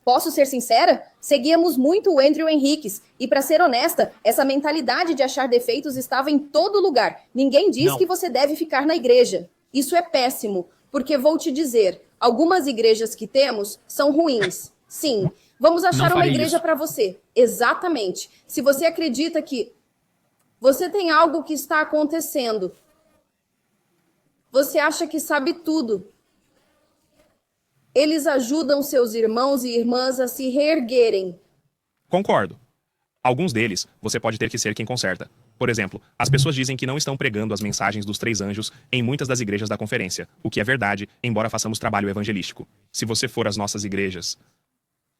Posso ser sincera? Seguíamos muito o Andrew Henriques. E para ser honesta, essa mentalidade de achar defeitos estava em todo lugar. Ninguém diz que você deve ficar na igreja. Isso é péssimo, porque vou te dizer, algumas igrejas que temos são ruins. Sim, vamos achar uma igreja para você. Exatamente. Se você acredita que você tem algo que está acontecendo, você acha que sabe tudo. Eles ajudam seus irmãos e irmãs a se reerguerem. Concordo. Alguns deles, você pode ter que ser quem conserta. Por exemplo, as pessoas dizem que não estão pregando as mensagens dos 3 anjos em muitas das igrejas da conferência, o que é verdade, embora façamos trabalho evangelístico. Se você for às nossas igrejas,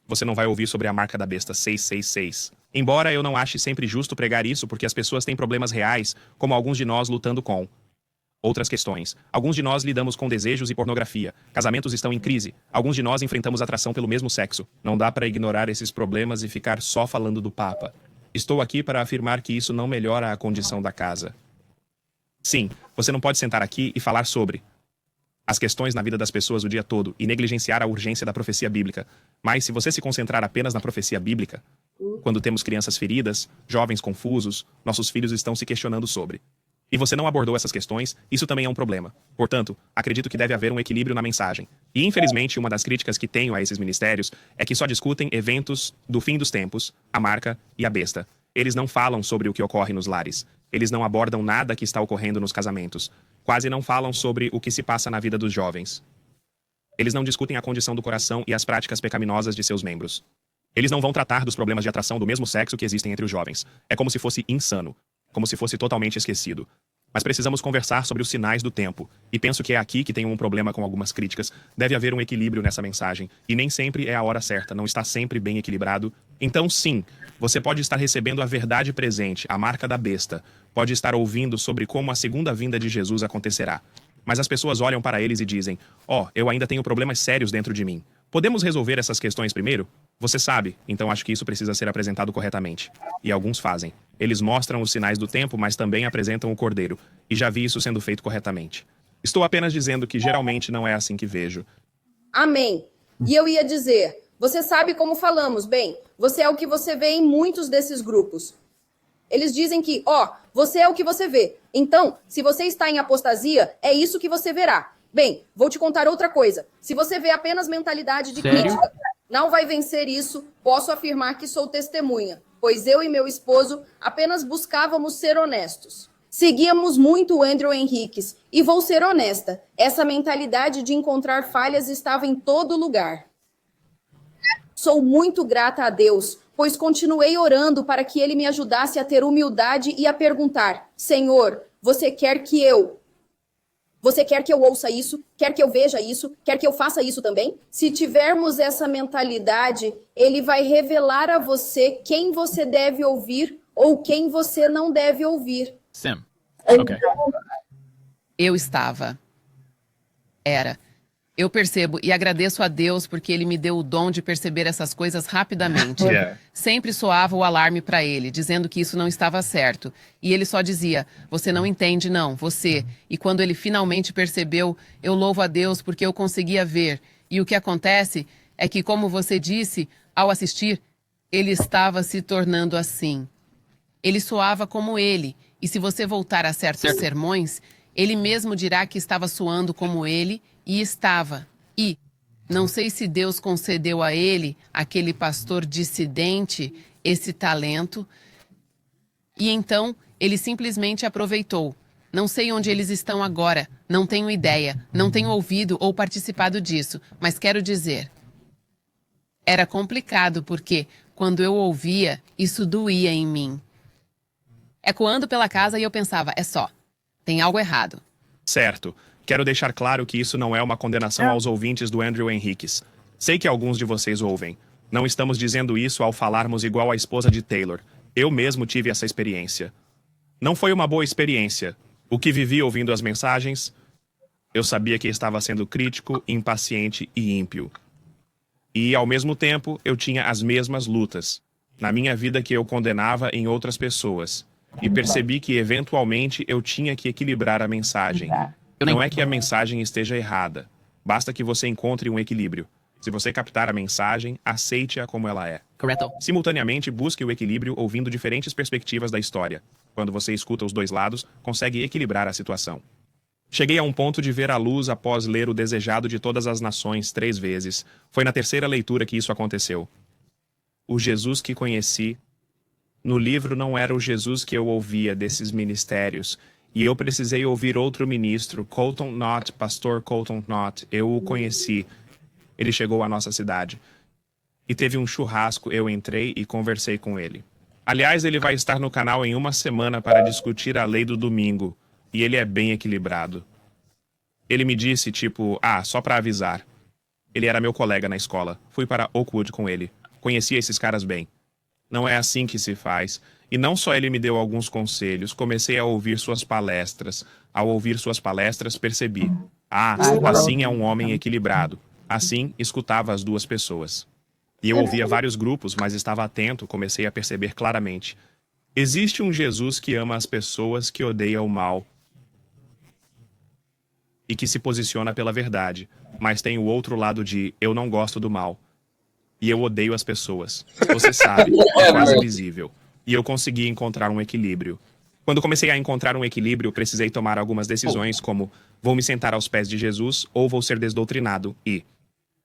você não vai ouvir sobre a marca da besta 666. Embora eu não ache sempre justo pregar isso porque as pessoas têm problemas reais, como alguns de nós lutando com outras questões. Alguns de nós lidamos com desejos e pornografia. Casamentos estão em crise. Alguns de nós enfrentamos atração pelo mesmo sexo. Não dá para ignorar esses problemas e ficar só falando do Papa. Estou aqui para afirmar que isso não melhora a condição da casa. Sim, você não pode sentar aqui e falar sobre as questões na vida das pessoas o dia todo e negligenciar a urgência da profecia bíblica. Mas se você se concentrar apenas na profecia bíblica, quando temos crianças feridas, jovens confusos, nossos filhos estão se questionando sobre. E você não abordou essas questões, isso também é um problema. Portanto, acredito que deve haver um equilíbrio na mensagem. E infelizmente, uma das críticas que tenho a esses ministérios é que só discutem eventos do fim dos tempos, a marca e a besta. Eles não falam sobre o que ocorre nos lares. Eles não abordam nada que está ocorrendo nos casamentos. Quase não falam sobre o que se passa na vida dos jovens. Eles não discutem a condição do coração e as práticas pecaminosas de seus membros. Eles não vão tratar dos problemas de atração do mesmo sexo que existem entre os jovens. É como se fosse insano. Como se fosse totalmente esquecido. Mas precisamos conversar sobre os sinais do tempo. E penso que é aqui que tem um problema com algumas críticas. Deve haver um equilíbrio nessa mensagem. E nem sempre é a hora certa, não está sempre bem equilibrado. Então sim, você pode estar recebendo a verdade presente, a marca da besta. Pode estar ouvindo sobre como a segunda vinda de Jesus acontecerá. Mas as pessoas olham para eles e dizem, eu ainda tenho problemas sérios dentro de mim. Podemos resolver essas questões primeiro? Você sabe, então acho que isso precisa ser apresentado corretamente. E alguns fazem. Eles mostram os sinais do tempo, mas também apresentam o cordeiro. E já vi isso sendo feito corretamente. Estou apenas dizendo que geralmente não é assim que vejo. Amém. E eu ia dizer, você sabe como falamos, bem, você é o que você vê em muitos desses grupos. Eles dizem que, você é o que você vê. Então, se você está em apostasia, é isso que você verá. Bem, vou te contar outra coisa. Se você vê apenas mentalidade de crítica, não vai vencer isso, posso afirmar que sou testemunha, pois eu e meu esposo apenas buscávamos ser honestos. Seguíamos muito o Andrew Henriques, e vou ser honesta, essa mentalidade de encontrar falhas estava em todo lugar. Sou muito grata a Deus, pois continuei orando para que ele me ajudasse a ter humildade e a perguntar, Senhor, você quer que eu ouça isso? Quer que eu veja isso? Quer que eu faça isso também? Se tivermos essa mentalidade, ele vai revelar a você quem você deve ouvir ou quem você não deve ouvir. Sim. Ok. Eu percebo e agradeço a Deus porque ele me deu o dom de perceber essas coisas rapidamente. Sempre soava o alarme para ele, dizendo que isso não estava certo. E ele só dizia, você não entende não, você. E quando ele finalmente percebeu, eu louvo a Deus porque eu conseguia ver. E o que acontece é que, como você disse, ao assistir, ele estava se tornando assim. Ele soava como ele. E se você voltar a certos sermões, ele mesmo dirá que estava soando como ele, e estava. E não sei se Deus concedeu a ele, aquele pastor dissidente, esse talento. E então, ele simplesmente aproveitou. Não sei onde eles estão agora, não tenho ideia, não tenho ouvido ou participado disso, mas quero dizer. Era complicado porque, quando eu ouvia, isso doía em mim. Ecoando pela casa e eu pensava, tem algo errado. Certo. Quero deixar claro que isso não é uma condenação aos ouvintes do Andrew Henriques. Sei que alguns de vocês ouvem. Não estamos dizendo isso ao falarmos igual a esposa de Taylor. Eu mesmo tive essa experiência. Não foi uma boa experiência. O que vivi ouvindo as mensagens, eu sabia que estava sendo crítico, impaciente e ímpio. E, ao mesmo tempo, eu tinha as mesmas lutas na minha vida que eu condenava em outras pessoas. E percebi que, eventualmente, eu tinha que equilibrar a mensagem. Não é que a mensagem esteja errada. Basta que você encontre um equilíbrio. Se você captar a mensagem, aceite-a como ela é. Correto. Simultaneamente, busque o equilíbrio ouvindo diferentes perspectivas da história. Quando você escuta os dois lados, consegue equilibrar a situação. Cheguei a um ponto de ver a luz após ler O Desejado de Todas as Nações 3 vezes. Foi na terceira leitura que isso aconteceu. O Jesus que conheci no livro não era o Jesus que eu ouvia desses ministérios. E eu precisei ouvir outro ministro, Colton Knott, pastor Colton Knott. Eu o conheci. Ele chegou à nossa cidade. E teve um churrasco, eu entrei e conversei com ele. Aliás, ele vai estar no canal em uma semana para discutir a lei do domingo. E ele é bem equilibrado. Ele me disse, só pra avisar. Ele era meu colega na escola. Fui para Oakwood com ele. Conhecia esses caras bem. Não é assim que se faz. E não só ele me deu alguns conselhos, comecei a ouvir suas palestras. Ao ouvir suas palestras, percebi. Assim é um homem equilibrado. Assim, escutava as duas pessoas. E eu ouvia vários grupos, mas estava atento, comecei a perceber claramente. Existe um Jesus que ama as pessoas, que odeia o mal. E que se posiciona pela verdade. Mas tem o outro lado de, eu não gosto do mal. E eu odeio as pessoas. Você sabe, é quase visível. E eu consegui encontrar um equilíbrio. Quando comecei a encontrar um equilíbrio, precisei tomar algumas decisões, como vou me sentar aos pés de Jesus ou vou ser desdoutrinado e...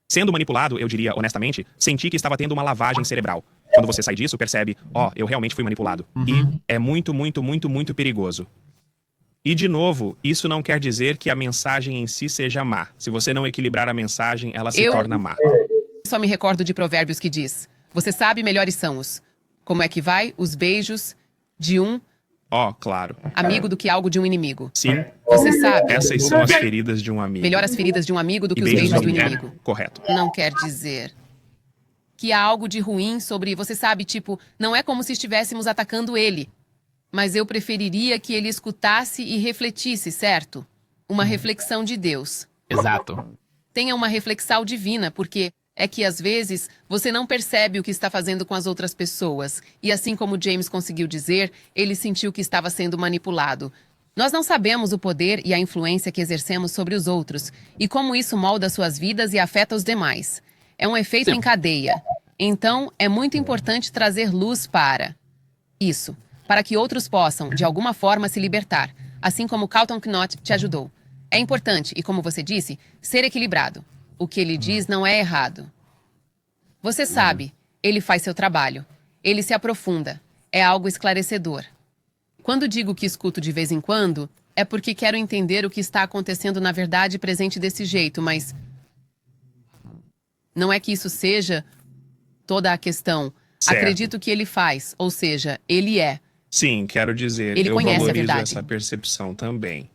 Sendo manipulado, eu diria honestamente, senti que estava tendo uma lavagem cerebral. Quando você sai disso, percebe, eu realmente fui manipulado. E é muito, muito, muito, muito perigoso. E de novo, isso não quer dizer que a mensagem em si seja má. Se você não equilibrar a mensagem, ela se torna má. Só me recordo de Provérbios que diz: você sabe, melhores são os. Como é que vai? Os beijos de um Claro. amigo do que algo de um inimigo. Sim. Você sabe. Essas são as feridas de um amigo. Melhor as feridas de um amigo do que E os beijos do mulher. inimigo. Correto. Não quer dizer que há algo de ruim sobre, você sabe, não é como se estivéssemos atacando ele. Mas eu preferiria que ele escutasse e refletisse, certo? Uma reflexão de Deus. Exato. Tenha uma reflexão divina, porque é que às vezes você não percebe o que está fazendo com as outras pessoas. E assim como James conseguiu dizer, ele sentiu que estava sendo manipulado. Nós não sabemos o poder e a influência que exercemos sobre os outros e como isso molda suas vidas e afeta os demais. É um efeito em cadeia. Então, é muito importante trazer luz para isso, para que outros possam, de alguma forma, se libertar, assim como Colton Knott te ajudou. É importante, e como você disse, ser equilibrado. O que ele diz não é errado. Você sabe, ele faz seu trabalho. Ele se aprofunda. É algo esclarecedor. Quando digo que escuto de vez em quando, é porque quero entender o que está acontecendo na verdade presente desse jeito, mas não é que isso seja toda a questão. Certo. Acredito que ele faz, ou seja, ele é. Sim, quero dizer, Ele eu conhece a valorizo verdade. essa percepção também.